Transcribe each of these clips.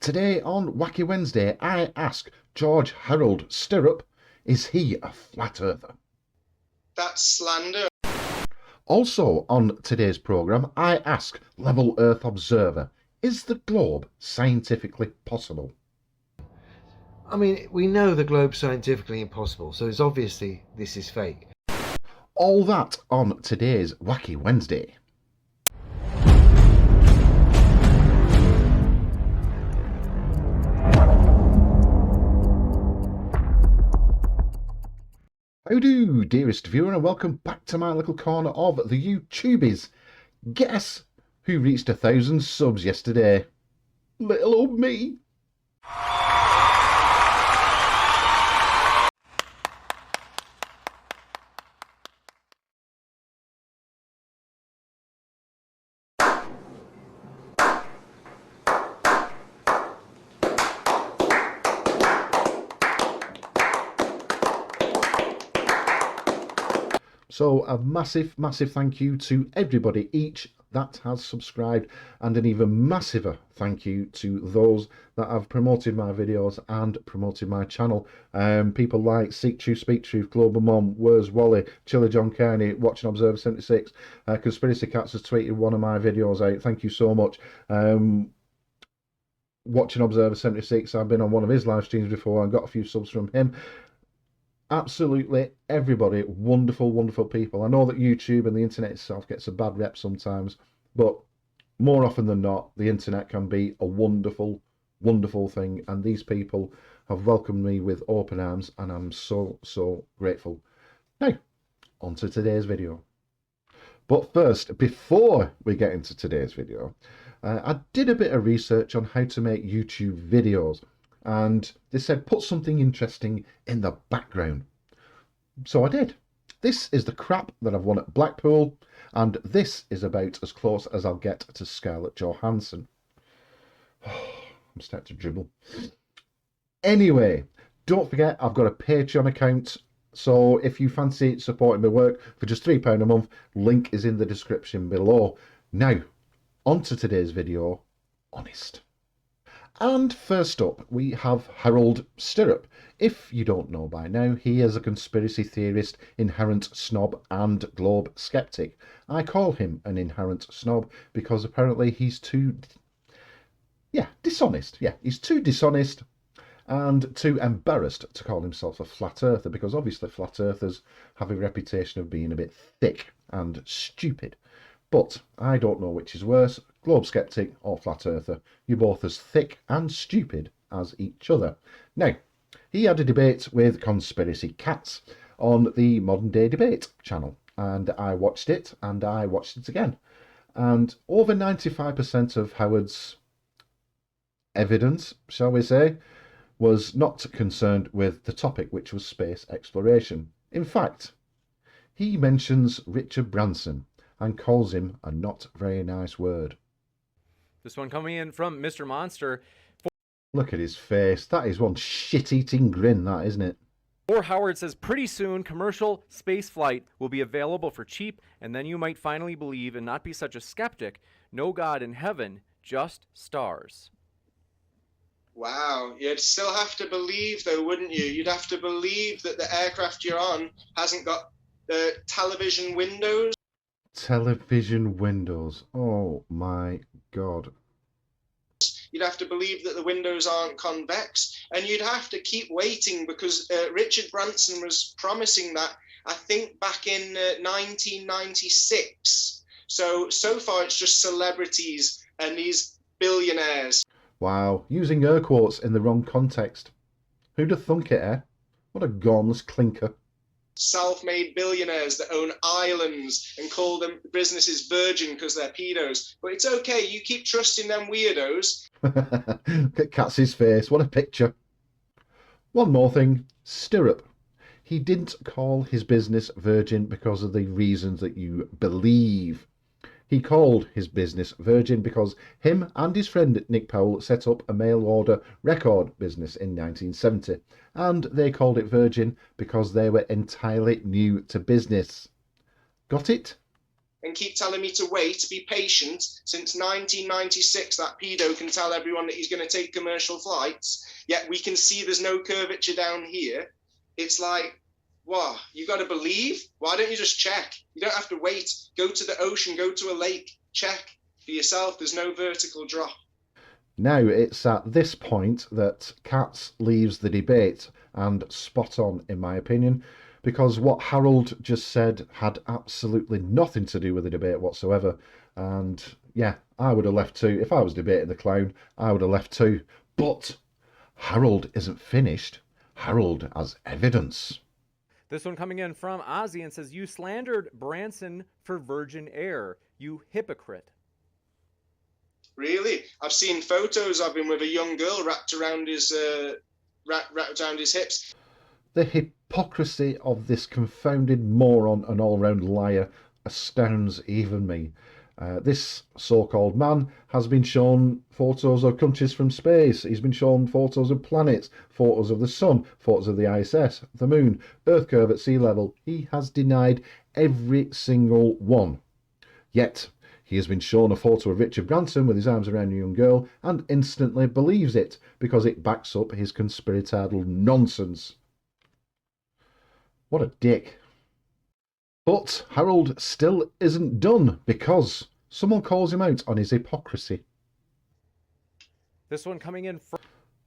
Today on Wacky Wednesday, I ask George Harold Stirrup, is he a flat earther? That's slander. Also on today's programme, I ask Level Earth Observer, is the globe scientifically possible? I mean, we know the globe's scientifically impossible, so it's obviously this is fake. All that on today's Wacky Wednesday. How do, dearest viewer, and welcome back to my little corner of the YouTubies. Guess who reached 1,000 subs yesterday? Little old me. So a massive thank you to everybody each that has subscribed, and an even massiver thank you to those that have promoted my videos and promoted my channel. People like Seek Truth, Speak Truth, Global Mom, Where's Wally, Chiller John Kearney, Watching Observer 76, Conspiracy Cats has tweeted one of my videos out. Thank you so much. Watching Observer 76, I've been on one of his live streams before and got a few subs from him. Absolutely everybody, wonderful people. I know that YouTube and the internet itself gets a bad rep sometimes, but more often than not, the internet can be a wonderful thing, and these people have welcomed me with open arms, and I'm so grateful. Now, on to today's video. But first, before we get into today's video, I did a bit of research on how to make YouTube videos, and they said put something interesting in the background. So I did. This is the crap that I've won at Blackpool, and this is about as close as I'll get to Scarlett Johansson. I'm starting to dribble. Anyway, don't forget I've got a Patreon account, so if you fancy supporting my work for just £3 a month, link is in the description below. Now, on to today's video, Honest. And first up, we have Harold Stirrup. If you don't know by now, he is a conspiracy theorist, inherent snob, and globe skeptic. I call him an inherent snob because apparently he's too, dishonest. Yeah, he's too dishonest and too embarrassed to call himself a flat earther, because obviously flat earthers have a reputation of being a bit thick and stupid. But I don't know which is worse, globe skeptic or flat earther. You're both as thick and stupid as each other. Now, he had a debate with Conspiracy Cats on the Modern Day Debate channel, and I watched it and I watched it again. And over 95% of Howard's evidence, shall we say, was not concerned with the topic, which was space exploration. In fact, he mentions Richard Branson and calls him a not very nice word. This one coming in from Mr. Monster. Look at his face. That is one shit-eating grin, that, isn't it? Or Howard says, pretty soon commercial space flight will be available for cheap, and then you might finally believe and not be such a skeptic. No God in heaven, just stars. Wow. You'd still have to believe, though, wouldn't you? You'd have to believe that the aircraft you're on hasn't got the television windows. Television windows. Oh my God. You'd have to believe that the windows aren't convex, and you'd have to keep waiting because Richard Branson was promising that, I think, back in 1996. So far it's just celebrities and these billionaires. Wow, using air quotes in the wrong context. Who'd have thunk it, eh? What a gormless clinker. Self-made billionaires that own islands and call them businesses virgin because they're pedos. But it's okay, you keep trusting them weirdos. Look at Katz's face, what a picture. One more thing, Stirrup. He didn't call his business Virgin because of the reasons that you believe. He called his business Virgin because him and his friend Nick Powell set up a mail order record business in 1970, and they called it Virgin because they were entirely new to business. Got it? and keep telling me to wait, be patient. Since 1996, that pedo can tell everyone that he's going to take commercial flights, yet we can see there's no curvature down here. It's like, wow, you got to believe? Why don't you just check? You don't have to wait. Go to the ocean, go to a lake, check for yourself. There's no vertical drop. Now it's at this point that Katz leaves the debate, and spot on in my opinion, because what Harold just said had absolutely nothing to do with the debate whatsoever. And yeah, I would have left too. If I was debating the clown, I would have left too. But Harold isn't finished. Harold has evidence. This one coming in from Ozzy and says, "You slandered Branson for Virgin Air, you hypocrite." Really? I've seen photos of him with a young girl wrapped around his hips. The hypocrisy of this confounded moron and all-round liar astounds even me. This so-called man has been shown photos of countries from space. He's been shown photos of planets, photos of the sun, photos of the ISS, the moon, Earth curve at sea level. He has denied every single one. Yet, he has been shown a photo of Richard Branson with his arms around a young girl and instantly believes it because it backs up his conspiratorial nonsense. What a dick. But Harold still isn't done because someone calls him out on his hypocrisy. This one coming in from...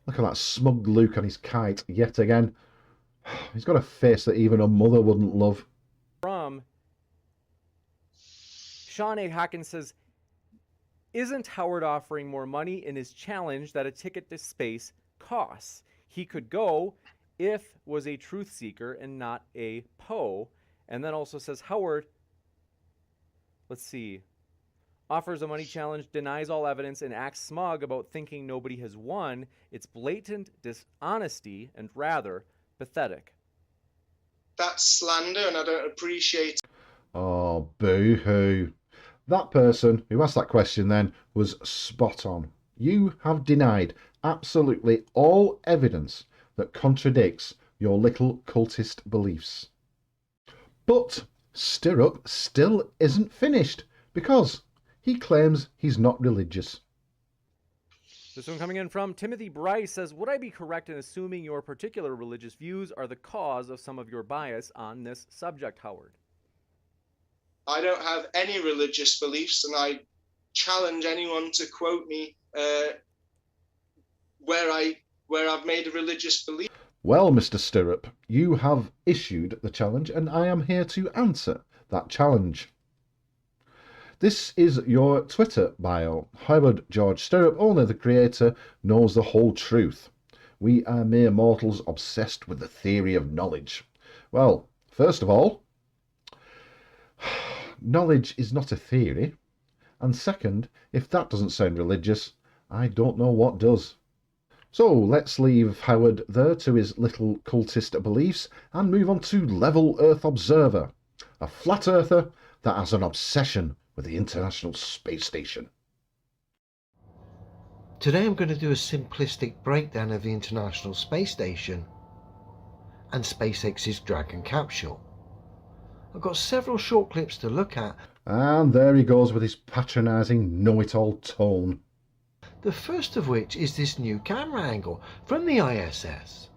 Look at that smug look on his kite yet again. He's got a face that even a mother wouldn't love. From Sean A. Hawkins says, "Isn't Howard offering more money in his challenge that a ticket to space costs? He could go if was a truth seeker and not a Poe." And then also says, Howard, let's see, offers a money challenge, denies all evidence, and acts smug about thinking nobody has won. It's blatant dishonesty and rather pathetic. That's slander, and I don't appreciate it. Oh, boo-hoo. That person who asked that question then was spot on. You have denied absolutely all evidence that contradicts your little cultist beliefs. But Stirrup still isn't finished because he claims he's not religious. This one coming in from Timothy Bryce says, "Would I be correct in assuming your particular religious views are the cause of some of your bias on this subject, Howard?" I don't have any religious beliefs, and I challenge anyone to quote me where I've made a religious belief. Well, Mr. Stirrup, you have issued the challenge, and I am here to answer that challenge. This is your Twitter bio. Howard George Stirrup, only the creator, knows the whole truth. We are mere mortals obsessed with the theory of knowledge. Well, first of all, knowledge is not a theory. And second, if that doesn't sound religious, I don't know what does. So let's leave Howard there to his little cultist beliefs and move on to Level Earth Observer, a flat earther that has an obsession with the International Space Station. Today I'm going to do a simplistic breakdown of the International Space Station and SpaceX's Dragon capsule. I've got several short clips to look at. And there he goes with his patronising know-it-all tone. The first of which is this new camera angle from the ISS.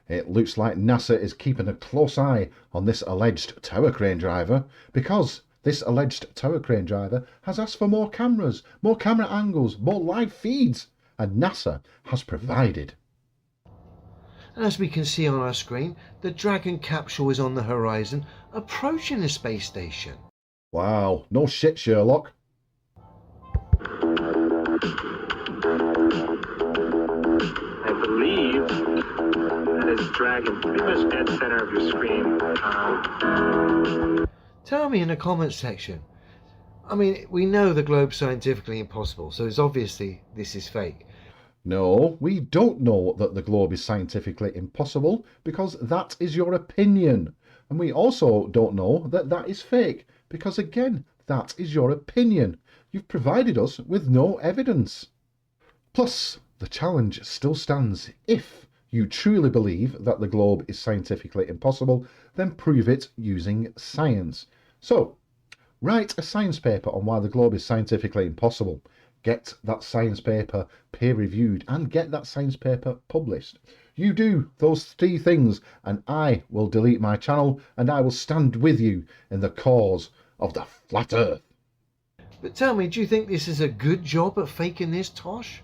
It looks like NASA is keeping a close eye on this alleged tower crane driver because this alleged tower crane driver has asked for more cameras, more camera angles, more live feeds, and NASA has provided. And as we can see on our screen, the Dragon capsule is on the horizon, approaching the space station. Wow, no shit, Sherlock. I believe that is Dragon pretty much dead center of your screen. Tell me in the comments section. I mean, we know the globe's scientifically impossible, so it's obviously this is fake. No, we don't know that the globe is scientifically impossible because that is your opinion. And we also don't know that that is fake because, again, that is your opinion. You've provided us with no evidence. Plus, the challenge still stands. If you truly believe that the globe is scientifically impossible, then prove it using science. So, Write a science paper on why the globe is scientifically impossible. Get that science paper peer-reviewed and get that science paper published. You do those 3 things and I will delete my channel and I will stand with you in the cause of the flat earth. But tell me, do you think this is a good job at faking this tosh?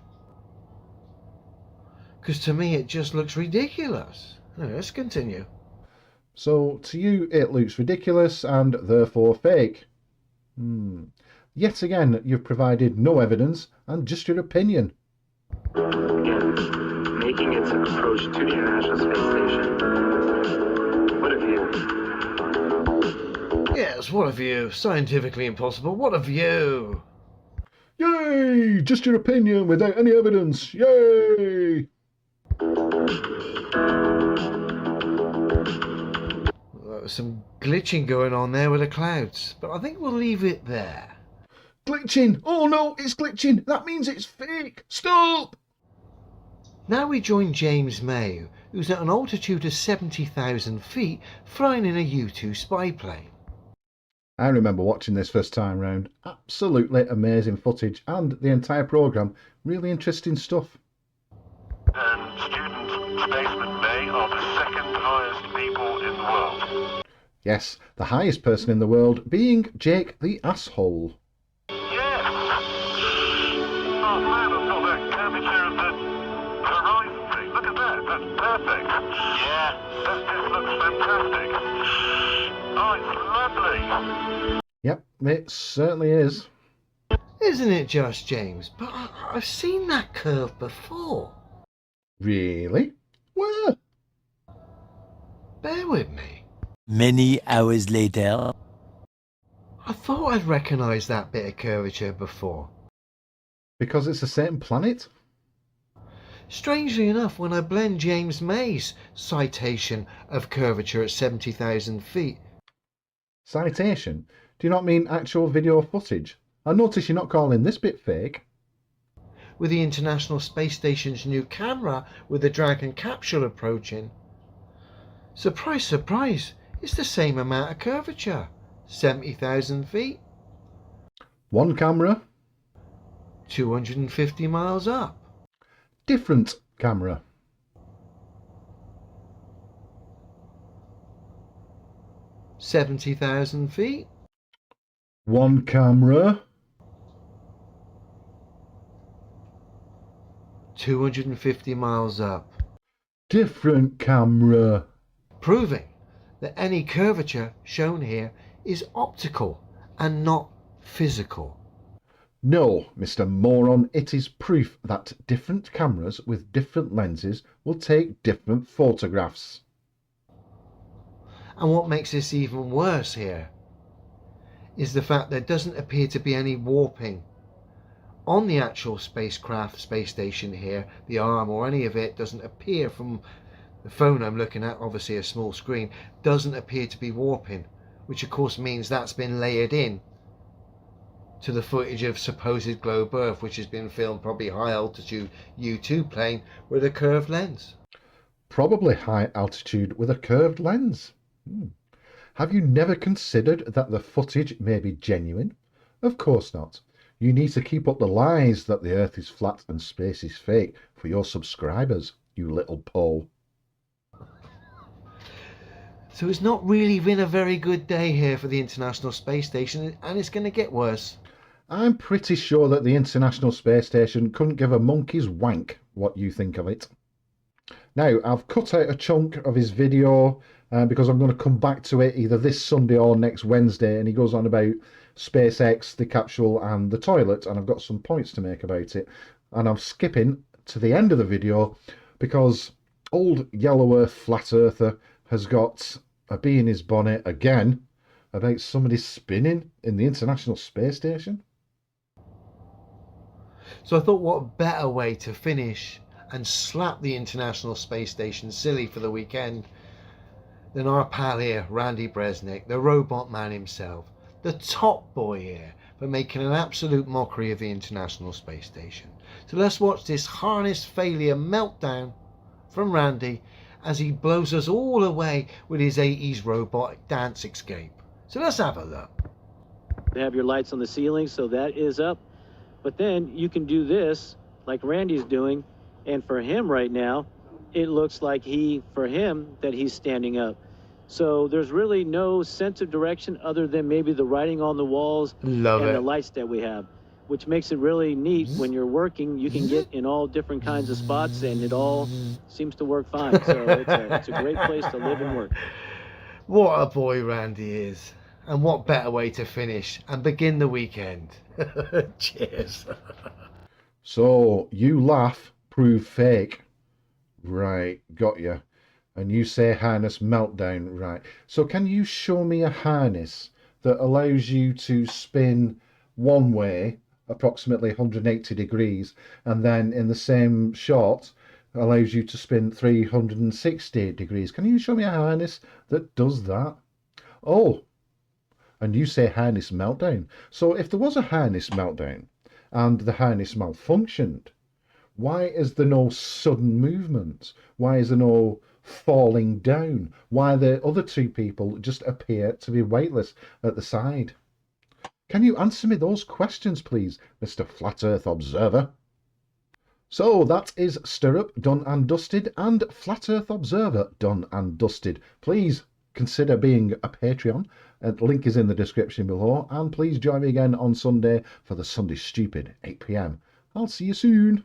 Because to me it just looks ridiculous. Anyway, let's continue. So to you it looks ridiculous and therefore fake. Yet again, you've provided no evidence and just your opinion. Again, making its approach to the International Space Station. What a view. Yes, what a view. Scientifically impossible. What a view. Yay! Just your opinion without any evidence. Yay! There was some glitching going on there with the clouds, but I think we'll leave it there. Glitching! Oh no, it's glitching! That means it's fake! Stop! Now we join James May, who's at an altitude of 70,000 feet, flying in a U-2 spy plane. I remember watching this first time round. Absolutely amazing footage and the entire programme. Really interesting stuff. And student spaceman May are the second highest people in the world. Yes, the highest person in the world being Jake the Asshole. Yes! Oh man, I've got that curvature of the horizon thing. Look at that, that's perfect. Yeah, that just looks fantastic. Oh, it's lovely. Yep, it certainly is. Isn't it just, James? But I've seen that curve before. Really? Where? Bear with me. Many hours later. I thought I'd recognised that bit of curvature before. Because it's the same planet? Strangely enough, when I blend James May's citation of curvature at 70,000 feet. Citation? Do you not mean actual video footage? I notice you're not calling this bit fake. With the International Space Station's new camera with the Dragon capsule approaching. Surprise, surprise, it's the same amount of curvature. 70,000 feet. One camera, 250 miles up. different camera. $70,000 One camera, 250 miles up, different camera. proving that any curvature shown here is optical and not physical. No, Mr. Moron, it is proof that different cameras with different lenses will take different photographs. And what makes this even worse here is the fact there doesn't appear to be any warping on the actual spacecraft, space station here. The arm or any of it doesn't appear, from the phone I'm looking at, obviously a small screen, doesn't appear to be warping, which of course means that's been layered in to the footage of supposed globe Earth, which has been filmed probably high altitude U-2 plane with a curved lens. Probably high altitude with a curved lens. Have you never considered that the footage may be genuine? Of course not. You need to keep up the lies that the Earth is flat and space is fake for your subscribers, you little Poe. So it's not really been a very good day here for the International Space Station, and it's going to get worse. I'm pretty sure that the International Space Station couldn't give a monkey's wank what you think of it. Now, I've cut out a chunk of his video because I'm going to come back to it either this Sunday or next Wednesday, and he goes on about SpaceX, the capsule and the toilet, and I've got some points to make about it. And I'm skipping to the end of the video because old Yellow Earth Flat Earther has got a bee in his bonnet again about somebody spinning in the International Space Station. So I thought, what better way to finish and slap the International Space Station silly for the weekend than our pal here, Randy Bresnik, the robot man himself, the top boy here, for making an absolute mockery of the International Space Station. So let's watch this harness failure meltdown from Randy as he blows us all away with his 80s robotic dance escape. So let's have a look. have your lights on the ceiling, so that is up. But then you can do this like Randy's doing, and for him right now, it looks like for him that he's standing up. So there's really no sense of direction other than maybe the writing on the walls and the lights that we have, which makes it really neat. When you're working, you can get in all different kinds of spots, and it all seems to work fine. So it's a great place to live and work. What a boy Randy is. And what better way to finish and begin the weekend. Cheers. So, you laugh, prove fake. Right, got you. And you say harness meltdown, right. So can you show me a harness that allows you to spin one way, approximately 180 degrees, and then in the same shot allows you to spin 360 degrees? Can you show me a harness that does that? Oh, and you say harness meltdown. So if there was a harness meltdown and the harness malfunctioned, why is there no sudden movement? Why is there no falling down? Why the other two people just appear to be weightless at the side? Can you answer me those questions, please, Mr. Flat Earth Observer? So that is Stirrup done and dusted, and Flat Earth Observer done and dusted. Please consider being a Patreon. The link is in the description below, and please join me again on Sunday for the Sunday Stupid, 8 PM. I'll see you soon.